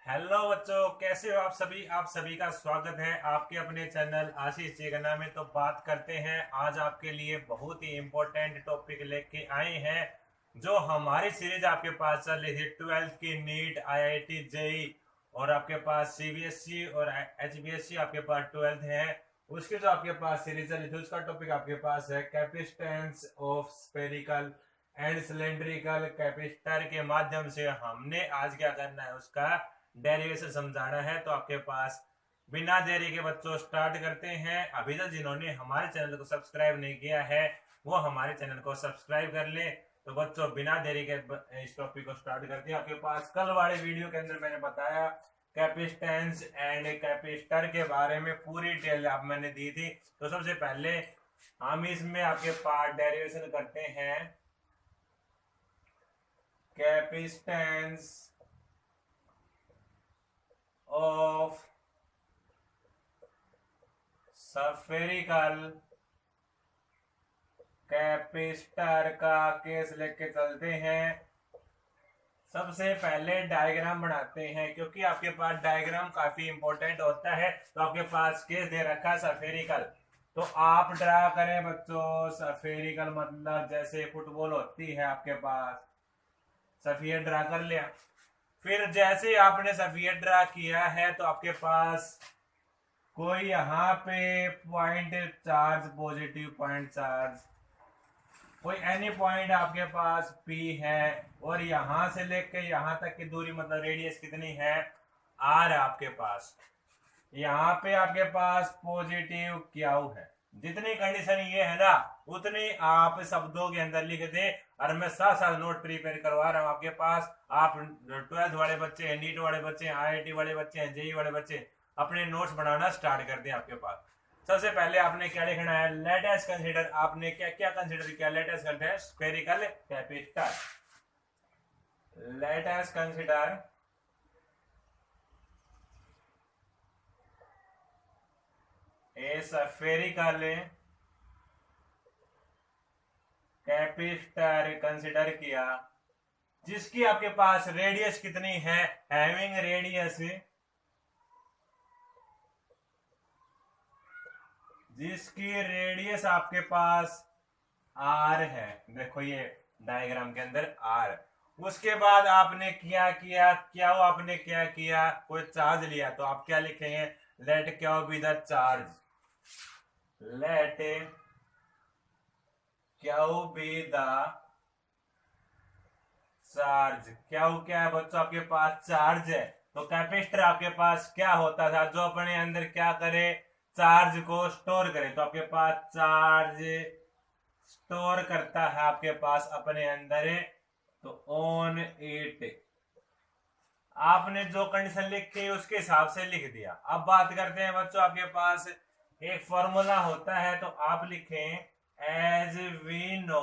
Hello बच्चों, कैसे हो आप सभी का स्वागत है आपके अपने चैनल आशीष चेगना में। तो बात करते हैं, आज आपके लिए बहुत ही इम्पोर्टेंट टॉपिक लेके आए हैं। जो हमारी सीरीज आपके पास चल रही थी 12th की नीट, आईआईटी, जेई और आपके पास सीबीएसई और एचबीएसई आपके पास 12th है, उसकी जो आपके पास सीरीज चली थी उसका टॉपिक आपके पास है capacitance of spherical and cylindrical capacitor. के माध्यम से हमने आज क्या करना है, उसका डेरिवेशन समझाना है। तो आपके पास बिना देरी के बच्चों स्टार्ट करते हैं। अभी तक जिन्होंने हमारे चैनल को सब्सक्राइब नहीं किया है वो हमारे चैनल को सब्सक्राइब कर ले। तो बच्चों बिना देरी के इस टॉपिक को स्टार्ट करते हैं। आपके पास कल वाले वीडियो के अंदर मैंने बताया कैपेसिटेंस एंड कैपेसिटर के बारे में पूरी डिटेल आप मैंने दी थी। तो सबसे पहले हम इसमें आपके पास डेरिवेशन करते हैं कैपेसिटेंस ऑफ स्फेरिकल कैपेसिटर का केस लेके चलते हैं। सबसे पहले डायग्राम बनाते हैं, क्योंकि आपके पास डायग्राम काफी इंपॉर्टेंट होता है। तो आपके पास केस दे रखा है स्फेरिकल, तो आप ड्रा करें बच्चों। स्फेरिकल मतलब जैसे फुटबॉल होती है, आपके पास सफियर ड्रा कर लिया। फिर जैसे आपने सफियर ड्रा किया है तो आपके पास कोई यहाँ पे point charge, positive point charge, कोई एनी पॉइंट आपके पास P है, और यहां से लेके यहां तक की दूरी मतलब रेडियस कितनी है, R है आपके पास। यहाँ पे आपके पास पॉजिटिव क्यू है। जितनी कंडीशन ये है ना उतनी आप शब्दों के अंदर लिख दे, और मैं साथ साथ नोट प्रिपेयर करवा रहा हूँ आपके पास। आप 12th वाले बच्चे हैं, नीट वाले बच्चे हैं, आईआईटी वाले बच्चे हैं, जेई वाले बच्चे, अपने नोट्स बनाना स्टार्ट कर दें। आपके पास सबसे पहले आपने क्या लिखना है, लेट अस कंसीडर। आपने क्या क्या कंसीडर किया, लेट अस करते हैं spherical capacitor. Let us consider a spherical capacitor consider किया, जिसकी आपके पास रेडियस कितनी है, हैविंग रेडियस, जिसकी रेडियस आपके पास आर है। देखो ये डायग्राम के अंदर आर। उसके बाद आपने क्या किया, क्या वो आपने क्या किया, कोई चार्ज लिया, तो आप क्या लिखेंगे, लेट क्या बी द चार्ज, लेट क्या बी द चार्ज। क्या है बच्चों, आपके पास चार्ज है। तो कैपेसिटर आपके पास क्या होता था, जो अपने अंदर क्या करे, चार्ज को स्टोर करे। तो आपके पास चार्ज स्टोर करता है आपके पास अपने अंदर है। तो ऑन इट आपने जो कंडीशन लिखी उसके हिसाब से लिख दिया। अब बात करते हैं बच्चों, आपके पास एक फॉर्मूला होता है, तो आप लिखें एज वी नो।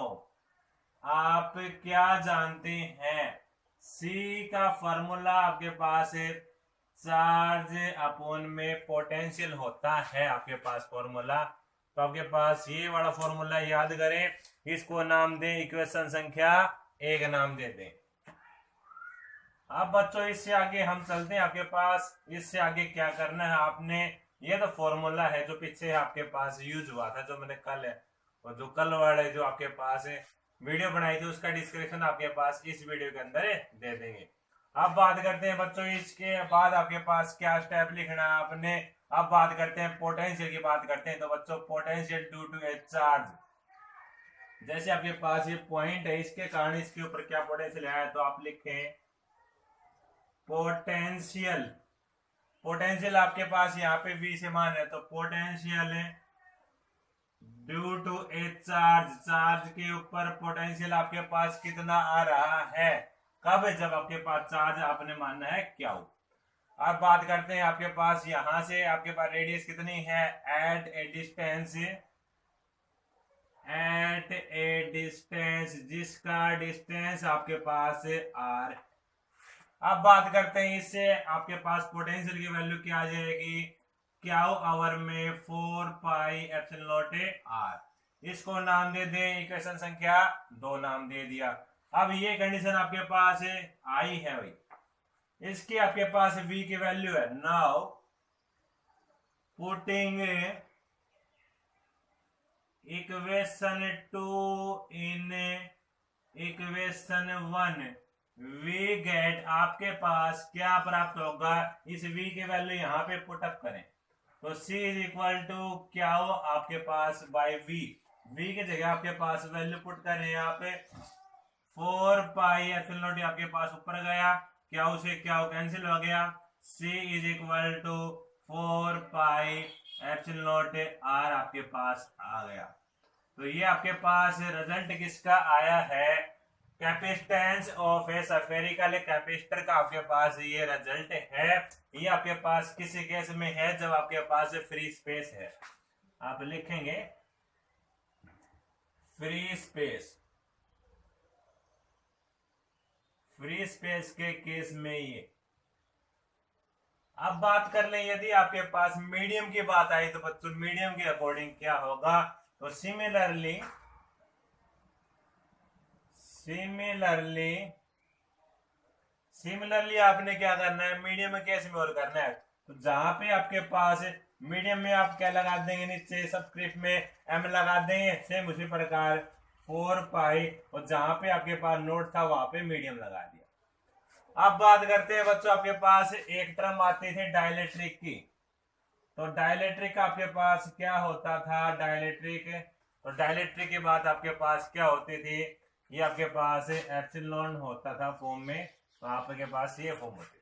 आप क्या जानते हैं, सी का फॉर्मूला आपके पास है चार्ज अपॉन में पोटेंशियल होता है आपके पास फॉर्मूला। तो आपके पास ये वाला फॉर्मूला याद करें, इसको नाम दें इक्वेशन संख्या 1 नाम दे दें। अब बच्चों इससे आगे हम चलते हैं। आपके पास इससे आगे क्या करना है आपने, ये तो फॉर्मूला है जो पीछे आपके पास यूज हुआ था, जो मैंने कल है, और जो कल वाले जो आपके पास है वीडियो बनाई थी उसका डिस्क्रिप्शन आपके पास इस वीडियो के अंदर दे देंगे। अब बात करते हैं बच्चों, इसके बाद आपके पास क्या स्टेप लिखना है आपने। अब बात करते हैं पोटेंशियल की, बात करते हैं। तो बच्चों potential due to a charge, जैसे आपके पास ये पॉइंट है, इसके कारण इसके ऊपर क्या पोटेंशियल है, तो आप लिखें पोटेंशियल। पोटेंशियल आपके पास यहाँ पे V से मान है, तो potential due to a charge, charge के ऊपर पोटेंशियल आपके पास कितना आ रहा है, कब, जब आपके पास चार्ज आपने मानना है क्या हो। अब बात करते हैं, आपके पास यहां से आपके पास रेडियस कितनी है, at a distance, at a distance, जिसका डिस्टेंस आपके पास R। अब बात करते हैं, इससे आपके पास पोटेंशियल की वैल्यू क्या आ जाएगी, क्या आवर में 4 पाई एप्सिलॉन नॉट R। इसको नाम दे दें इक्वेशन संख्या 2 नाम दे दिया। अब ये कंडीशन आपके पास आई है भाई, इसकी आपके पास v की वैल्यू है। Now putting equation 2 in equation 1 we get, आपके पास क्या प्राप्त होगा, इस v की वैल्यू यहां पे पुटअप करें तो c इज इक्वल टू क्या हो आपके पास बाय v। v की जगह आपके पास वैल्यू पुट करें यहाँ पे 4 पाई एप्सिलॉन नॉट, आपके पास ऊपर गया, क्या उसे क्या हो कैंसिल हो गया, c is equal to 4 pi epsilon not r आपके पास आ गया। तो ये आपके पास रिजल्ट किसका आया है, capacitance of A spherical capacitor का आपके पास ये रिजल्ट है। ये आपके पास किसी केस में है जब आपके पास फ्री स्पेस है, आप लिखेंगे फ्री स्पेस, फ्री स्पेस के केस में ये। अब बात कर लें यदि आपके पास मीडियम की बात आई तो बच्चों मीडियम के अकॉर्डिंग क्या होगा, तो सिमिलरली आपने क्या करना है, मीडियम केस में और करना है। तो जहां पे आपके पास मीडियम में आप क्या लगा देंगे, नीचे सबस्क्रिप्ट में m लगा देंगे, सेम उसी प्रकार 4 पाई, और जहां पे आपके पास नोट था वहां पे मीडियम लगा दिया। अब बात करते हैं बच्चों, आपके पास एक टर्म आती थी डाइलेक्ट्रिक की। तो डाइलेक्ट्रिक आपके पास क्या होता था, डाइलेक्ट्रिक, तो डाइलेक्ट्रिक की बात आपके पास क्या होती थी, ये आपके पास एप्सिलॉन होता था फॉर्म में, तो आपके पास ये फॉर्म होती थी।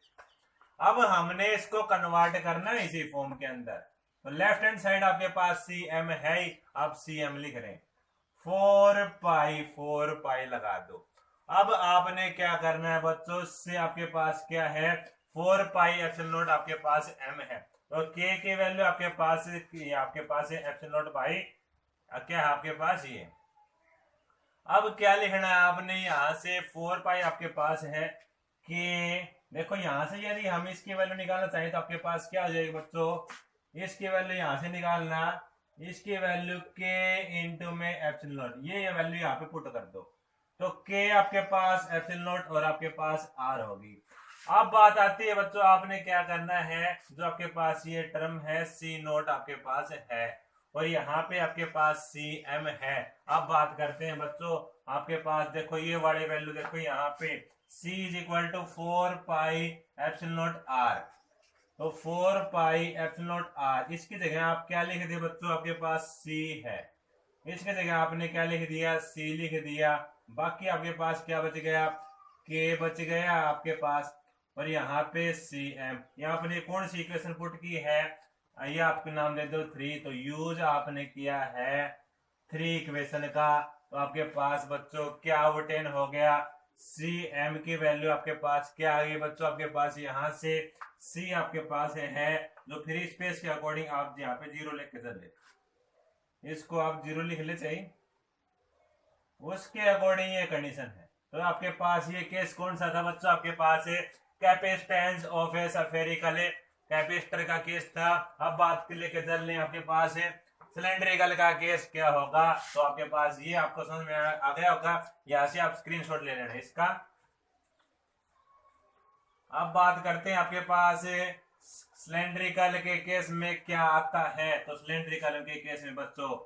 अब हमने इसको कन्वर्ट करना है इसी फॉर्म के अंदर, तो लेफ्ट हैंड साइड आपके पास सी एम है ही, आप सी एम लिख रहे हैं, 4 पाई लगा दो। अब आपने क्या करना है बच्चों, से आपके पास क्या है 4 पाई एप्सिलॉन नॉट आपके पास m है, तो k की वैल्यू आपके पास है एप्सिलॉन नॉट बाई क्या है आपके पास ये। अब क्या लिखना है आपने, यहां से 4 पाई आपके पास है k, देखो यहां से यदि हम इसकी वैल्यू निकालना चाहें तो आपके पास क्या हो जाएगी बच्चों, इसकी वैल्यू यहां से निकालना, इसकी वैल्यू k इंटू में एप्सिलॉन नॉट, ये वैल्यू यहाँ पे पुट कर दो, तो k आपके पास एप्सिलॉन नॉट और आपके पास r होगी। अब बात आती है बच्चों, आपने क्या करना है, जो आपके पास ये टर्म है c नोट आपके पास है, और यहाँ पे आपके पास सी एम है। अब बात करते हैं बच्चों, आपके पास देखो ये वाले वैल्यू, देखो यहाँ पे c is equal to 4 pi epsilon not r, तो 4 पाई एप्सिलॉन नॉट r, इसकी जगह आप क्या लिख दिए बच्चों, आपके पास c है, इसकी जगह आपने क्या लिख दिया, c लिख दिया, बाकी आपके पास क्या बच गया, k बच गया आपके पास, और यहाँ पे सी एम, यहाँ आपने कौन सी इक्वेशन पुट की है, ये आपके नाम दे दो 3, तो यूज आपने किया है 3 इक्वेशन का, तो आपके पास बच्चों क्या ऑब्टेन हो गया, सी एम की वैल्यू आपके पास क्या आ गई बच्चों, आपके पास यहाँ से सी आपके पास है, जो फ्री स्पेस के अकॉर्डिंग आप यहाँ पे 0 लिख के चले, इसको आप 0 लिख ले चाहिए, उसके अकॉर्डिंग ये कंडीशन है। तो आपके पास ये केस कौन सा था बच्चों, आपके पास है capacitance of A spherical capacitor का केस था। अब बात लेके चल रहे हैं आपके पास है सिलेंड्रिकल का केस क्या होगा, तो आपके पास ये आपको समझ में आ गया होगा, यहाँ से आप स्क्रीनशॉट ले लेना इसका। अब बात करते हैं आपके पास सिलेंड्रिकल के केस में क्या आता है, तो सिलेंड्रिकल के केस में बच्चों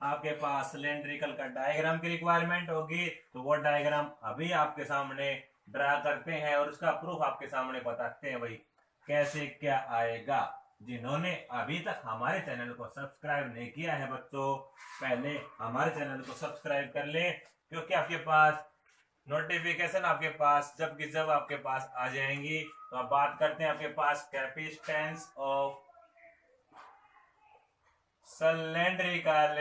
आपके पास सिलेंड्रिकल का डायग्राम की रिक्वायरमेंट होगी, तो वो डायग्राम अभी आपके सामने ड्रा करते हैं और उसका प्रूफ आपके सामने बताते हैं भाई कैसे क्या आएगा। जिन्होंने अभी तक हमारे चैनल को सब्सक्राइब नहीं किया है बच्चों, पहले हमारे चैनल को सब्सक्राइब कर ले, क्योंकि आपके पास नोटिफिकेशन आपके पास जब आपके पास आ जाएंगी। तो अब बात करते हैं आपके पास कैपेसिटेंस ऑफ सिलेंड्रिकल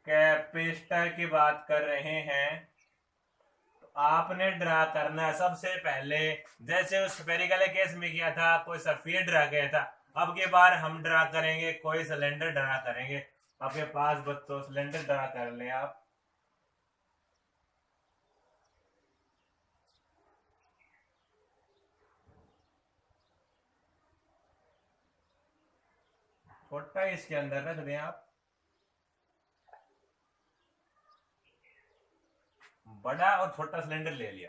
कैपेसिटर की बात कर रहे हैं, तो आपने ड्रा करना है सबसे पहले, जैसे उस स्फेरिकल केस में किया था, कोई सफेद ड्रा किया था, अब के बार हम ड्रा करेंगे कोई सिलेंडर ड्रा करेंगे। आपके पास बच्चों सिलेंडर ड्रा कर लें आप, छोटा इसके अंदर रख दें आप, बड़ा और छोटा सिलेंडर ले लिया।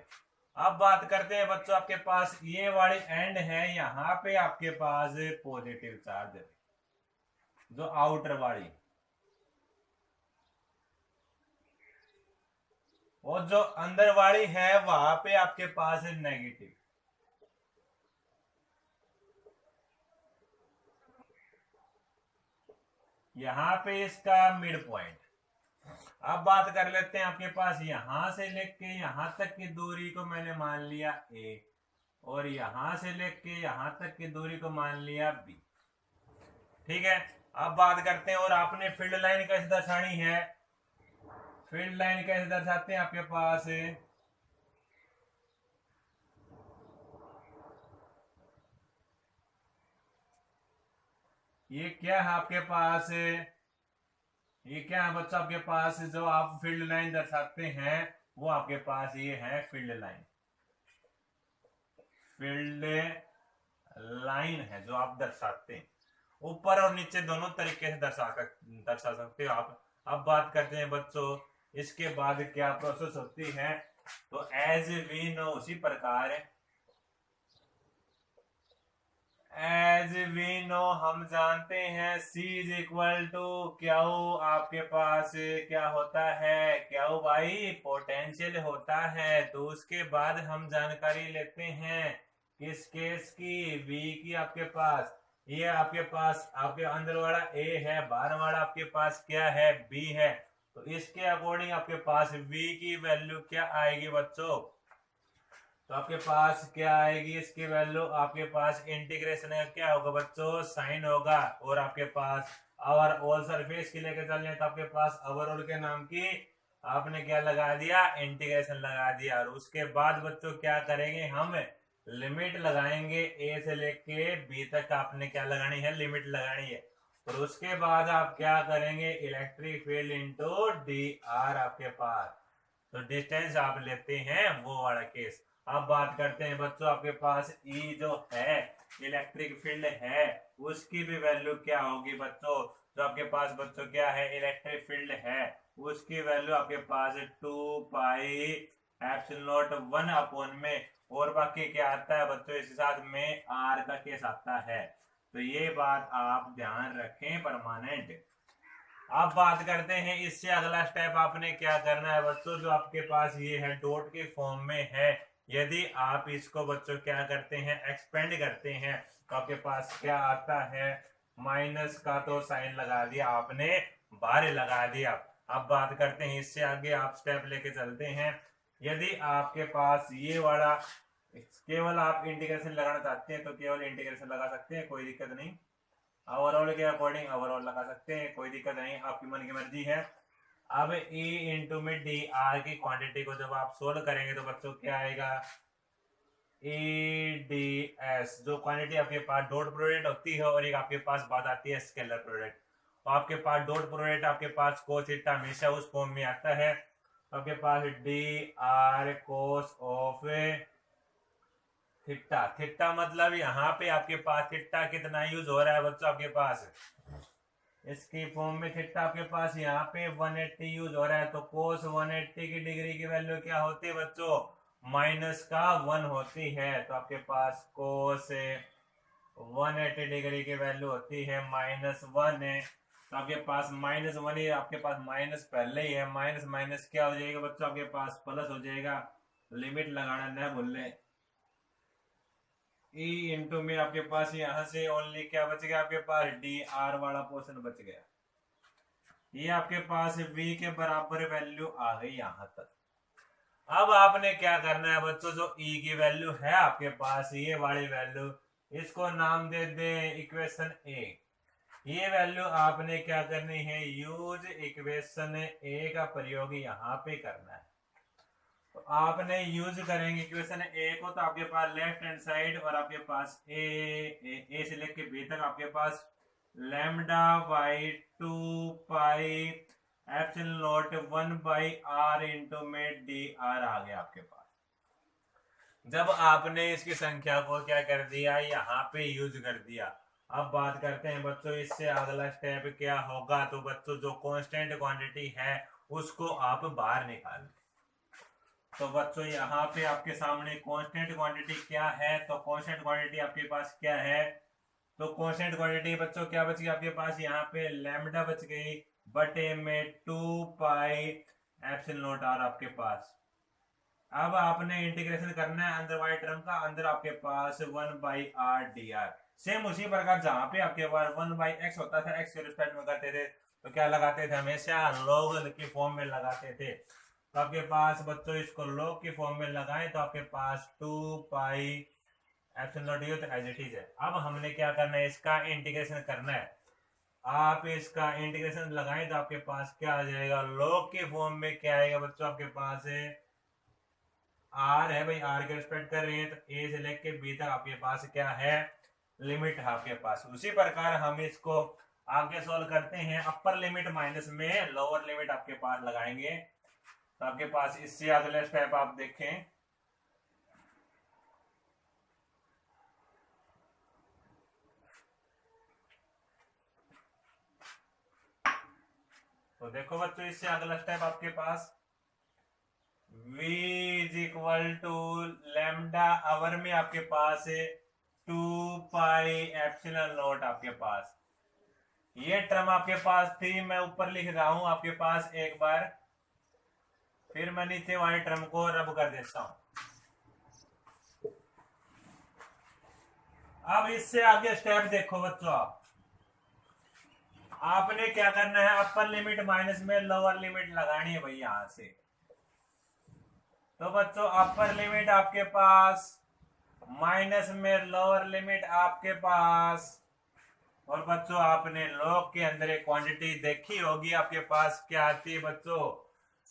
अब बात करते हैं बच्चों, आपके पास ये वाली एंड है, यहाँ पे आपके पास पॉजिटिव चार्ज है, जो आउटर वाली, और जो अंदर वाली है वहां पे आपके पास है नेगेटिव। यहाँ पे इसका मिड पॉइंट। अब बात कर लेते हैं, आपके पास यहां से लेके यहां तक की दूरी को मैंने मान लिया ए, और यहां से लेके यहां तक की दूरी को मान लिया बी। ठीक है, अब बात करते हैं, और आपने फील्ड लाइन कैसे दर्शानी है? फील्ड लाइन कैसे दर्शाते हैं आपके पास? ये क्या है आपके पास? ये क्या है बच्चा आपके पास जो आप फील्ड लाइन दर्शाते हैं? वो आपके पास ये है फील्ड लाइन। फील्ड लाइन है जो आप दर्शाते हैं, ऊपर और नीचे दोनों तरीके से दर्शा सकते हो आप। अब बात करते हैं बच्चों, इसके बाद क्या प्रोसेस होती है? तो एज वी नो, उसी प्रकार एज वी नो हम जानते हैं C is equal to Q. आपके पास क्या होता है? क्यू भाई पोटेंशियल होता है। तो उसके बाद हम जानकारी लेते हैं किस केस की? V की। आपके पास ये आपके पास आपके अंदर वाला A है, बाहर वाला आपके पास क्या है? B है। तो इसके अकॉर्डिंग आपके पास V की वैल्यू क्या आएगी बच्चों? तो आपके पास क्या आएगी इसकी वैल्यू? आपके पास इंटीग्रेशन का क्या होगा बच्चों? साइन होगा। और आपके पास ओवर ऑल सरफेस की लेकर चल रहे हैं, तो आपके पास ओवरऑल के नाम की आपने क्या लगा दिया? इंटीग्रेशन लगा दिया। और उसके बाद बच्चों क्या करेंगे? हम लिमिट लगाएंगे, ए से लेके बी तक आपने क्या लगानी है? लिमिट लगानी है। और उसके बाद आप क्या करेंगे? Electric field into D R आपके पास, तो डिस्टेंस आप लेते हैं वो वाला केस। अब बात करते हैं बच्चों, आपके पास E जो है इलेक्ट्रिक फील्ड है, उसकी भी वैल्यू क्या होगी बच्चों? जो आपके पास बच्चों क्या है? इलेक्ट्रिक फील्ड है, उसकी वैल्यू आपके पास 2 पाई एप्सिलॉन नॉट 1 अपॉन में, और बाकी क्या आता है बच्चों इसके साथ में? R का केस आता है। तो ये बात आप ध्यान रखें, परमानेंट। अब बात करते हैं, इससे अगला स्टेप आपने क्या करना है बच्चों? जो आपके पास ये है डॉट के फॉर्म में है, यदि आप इसको बच्चों क्या करते हैं? एक्सपेंड करते हैं, तो आपके पास क्या आता है? माइनस का तो साइन लगा दिया आपने, बाहर लगा दिया। अब बात करते हैं, इससे आगे आप स्टेप लेके चलते हैं। यदि आपके पास ये वाला केवल आप इंटीग्रेशन लगाना चाहते हैं तो केवल इंटीग्रेशन लगा सकते हैं, कोई दिक्कत नहीं। ओवरऑल के अकॉर्डिंग ओवरऑल लगा सकते हैं, कोई दिक्कत नहीं, आपकी मन की मर्जी है। अब E इंटू में डी आर की क्वांटिटी को जब आप सोल्व करेंगे तो बच्चों क्या आएगा? ई डी एस, जो क्वांटिटी आपके पास डॉट प्रोडक्ट होती है, और एक आपके पास बात आती है स्केलर प्रोडक्ट। तो आपके पास डॉट प्रोडक्ट आपके पास कोस थीटा हमेशा उस फॉर्म में आता है, तो आपके पास d r cos of theta. Theta मतलब यहाँ पे आपके पास थीटा कितना यूज हो रहा है बच्चों? आपके पास इसकी फॉर्म में थीटा आपके पास यहाँ पे 180 यूज हो रहा है, तो कोस 180 की डिग्री की वैल्यू क्या होती है बच्चों? माइनस का 1 होती है। तो आपके पास कोस 180 डिग्री की वैल्यू होती है -1 है, तो आपके पास -1 ही, आपके पास माइनस पहले ही है, माइनस माइनस क्या हो जाएगा बच्चों? आपके पास प्लस हो जाएगा। लिमिट लगाना न भूलें। E इंटू में आपके पास यहाँ से ओनली क्या बच गया? आपके पास डी आर वाला पोर्शन बच गया। ये आपके पास V के बराबर वैल्यू आ गई यहाँ तक। अब आपने क्या करना है बच्चों? जो E की वैल्यू है आपके पास, ये वाली वैल्यू, इसको नाम दे दे इक्वेशन A। ये वैल्यू आपने क्या करनी है? यूज इक्वेशन A का प्रयोग यहाँ पे करना है। तो आपने यूज करेंगे इक्वेशन ए को, तो आपके पास लेफ्ट हैंड साइड और आपके पास ए से लेके बी तक आपके पास lambda by 2 pi epsilon nought 1/r into में डी आर आ गया आपके पास। जब आपने इसकी संख्या को क्या कर दिया? यहाँ पे यूज कर दिया। अब बात करते हैं बच्चों, इससे अगला स्टेप क्या होगा? तो बच्चों जो कांस्टेंट क्वांटिटी है उसको आप बाहर निकाल, तो बच्चों यहाँ पे आपके सामने कांस्टेंट क्वांटिटी क्या है, तो कांस्टेंट क्वांटिटी आपके पास क्या है, तो कांस्टेंट क्वांटिटी बच्चों क्या बच गई आपके पास, यहाँ पे लैम्डा बच गई बटे में 2 पाई एप्सिलॉन नॉट आर आपके पास। अब आपने इंटीग्रेशन करना है अंदर वाले टर्म का, अंदर आपके पास 1/r/dr। सेम उसी प्रकार जहां पे आपके पास 1/x होता था, x के रिस्पेक्ट में करते थे तो क्या लगाते थे, हमेशा लॉग की फॉर्म में लगाते थे। तो आपके पास बच्चों इसको लॉग की फॉर्म में लगाएं तो आपके पास 2 पाई एप्सिलॉन नॉट तो एज इट इज है। अब हमने क्या करना है, इसका इंटीग्रेशन करना है। आप इसका इंटीग्रेशन लगाएं तो आपके पास क्या आ जाएगा, लॉग के फॉर्म में क्या आएगा बच्चों, आपके पास है आर है भाई, आर के रिस्पेक्ट कर रहे हैं तो ए से लेके बी तक आपके पास क्या है, लिमिट है आपके पास। उसी प्रकार हम इसको आगे सॉल्व करते हैं, अपर लिमिट माइनस में लोअर लिमिट आपके पास लगाएंगे तो आपके पास इससे अगले स्टेप आप देखें, तो देखो बच्चों इससे अगला स्टेप आपके पास v is equal to lambda आवर में आपके पास है 2 पाई एप्सिलॉन नॉट आपके पास। ये टर्म आपके पास थी, मैं ऊपर लिख रहा हूं आपके पास एक बार, फिर मैं नीचे वाले टर्म को रब कर देता हूं। अब इससे आगे स्टेप देखो बच्चों, आपने क्या करना है, अपर लिमिट माइनस में लोअर लिमिट लगानी है भाई यहां से। तो बच्चों अपर लिमिट आपके पास माइनस में लोअर लिमिट आपके पास, और बच्चों आपने लॉग के अंदर एक क्वांटिटी देखी होगी आपके पास क्या आती है बच्चों,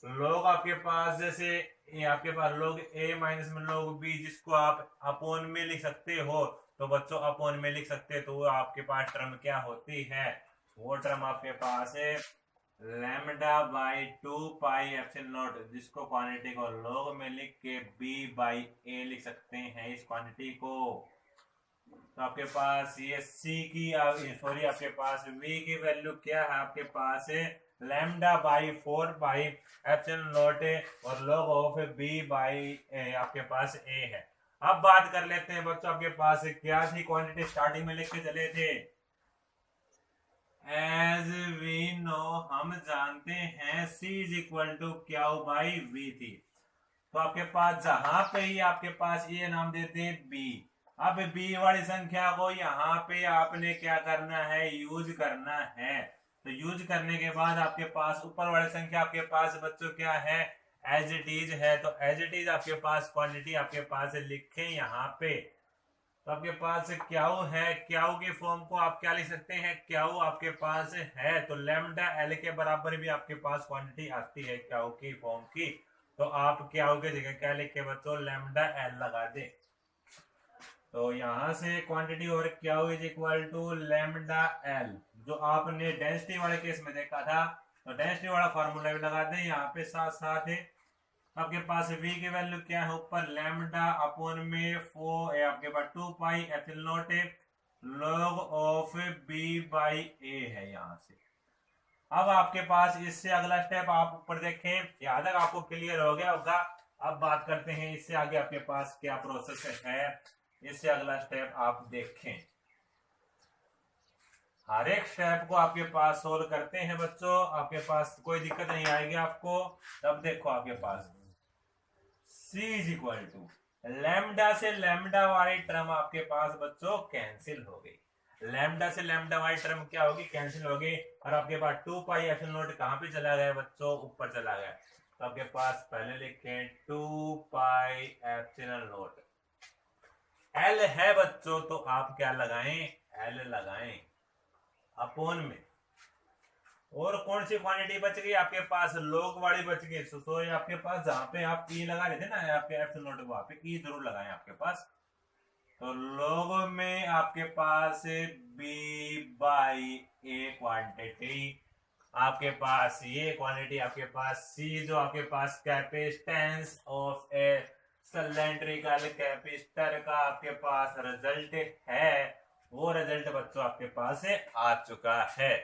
लॉग आपके पास जैसे ये आपके पास लॉग ए माइनस में लॉग बी, जिसको आप अपोन में लिख सकते हो, तो बच्चों अपोन में लिख सकते हैं तो वो आपके पास टर्म क्या होती है, वो टर्म आपके पास है lambda by 2 pi epsilon not, जिसको क्वांटिटी को लॉग में लिख के b बाई ए लिख सकते हैं इस क्वांटिटी को। तो आपके पास ये c की सॉरी आपके पास v की वैल्यू क्या है, आपके पास है lambda by 4 pi epsilon not और लॉग ऑफ b बाई ए आपके पास a है। अब बात कर लेते हैं बच्चों, आपके पास क्या थी क्वांटिटी स्टार्टिंग में लिख के चले थे, एज वी नो हम जानते हैं c इज इक्वल टू क्या बाई v थी। तो आपके पास जहां पे ही आपके पास ये नाम देते हैं b, अब b वाली संख्या को यहाँ पे आपने क्या करना है, यूज करना है। तो यूज करने के बाद आपके पास ऊपर वाली संख्या आपके पास बच्चों क्या है, एज इट इज है। तो एज इट इज आपके पास क्वांटिटी आपके पास लिखे यहाँ पे, तो आपके पास क्याऊ है, क्याऊ के फॉर्म को आप क्या लिख सकते हैं, क्याऊ आपके पास है तो लैम्डा एल के बराबर भी आपके पास क्वांटिटी आती है क्याऊ की फॉर्म की। तो आप क्याऊ के जगह क्या लिख के बच्चों लैम्डा एल लगा दे। तो यहां से क्वांटिटी और क्याऊ is equal to lambda L, जो आपने डेंसिटी वाले केस में देखा था, तो डेंसिटी वाला फॉर्मूला भी लगा दें यहाँ पे साथ साथ है। आपके पास v की वैल्यू क्या है, ऊपर लैम्डा अपॉन में 4 है आपके पास 2 pi epsilon not log of b by a है यहाँ से। अब आपके पास इससे अगला स्टेप आप ऊपर देखें, यहाँ तक आपको क्लियर हो गया होगा। अब बात करते हैं इससे आगे आपके पास क्या प्रोसेस है, इससे अगला स्टेप आप देखें। हर एक स्टेप को आपके पास सोल्व करते हैं बच्चों, आपके पास कोई दिक्कत नहीं आएगी आपको। तब देखो आपके पास c is equal to lambda से लैम्डा वाली टर्म आपके पास बच्चों कैंसिल हो गई, लैम्डा से लैम्डा वाली टर्म क्या होगी, कैंसिल हो गई, और आपके पास 2 पाई एप्सिलॉन नॉट कहां पे चला गया बच्चों, ऊपर चला गया। तो आपके पास पहले लिखें 2 पाई एप्सिलॉन नॉट, एल है बच्चों तो आप क्या लगाएं, एल लगाएं अपोन में, और कौन सी क्वांटिटी बच गई आपके पास, लॉग वाली बच गई। तो आपके पास जहां पे आप ई लगा रहे थे ना आपके एप्सिलॉन नॉट, वहां पे ई जरूर लगाएं आपके पास। तो लॉग में आपके पास b बाई ए क्वांटिटी, आपके पास ये क्वांटिटी आपके पास c, जो आपके पास capacitance of a cylindrical capacitor का आपके पास रिजल्ट है, वो रिजल्ट बच्चों आपके पास आ चुका है।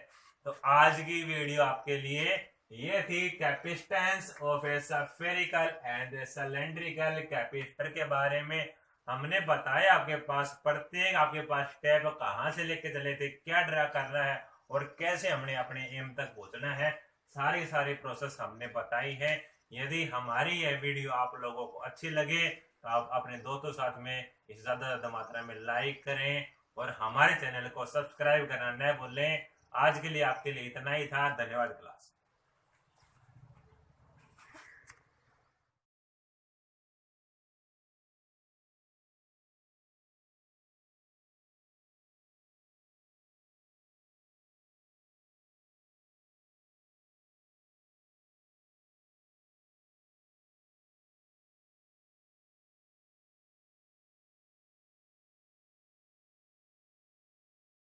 तो आज की वीडियो आपके लिए ये थी capacitance of A spherical and cylindrical capacitor के बारे में। हमने बताया आपके पास प्रत्येक आपके पास स्टेप कहाँ से लेके चले थे, क्या ड्रा करना है और कैसे हमने अपने एम तक पहुंचना है, सारी प्रोसेस हमने बताई है। यदि हमारी यह वीडियो आप लोगों को अच्छी लगे तो आप अपने दोस्तों साथ में इसे ज्यादा मात्रा में लाइक करें और हमारे चैनल को सब्सक्राइब करना न भूलें। आज के लिए आपके लिए इतना ही था। धन्यवाद क्लास।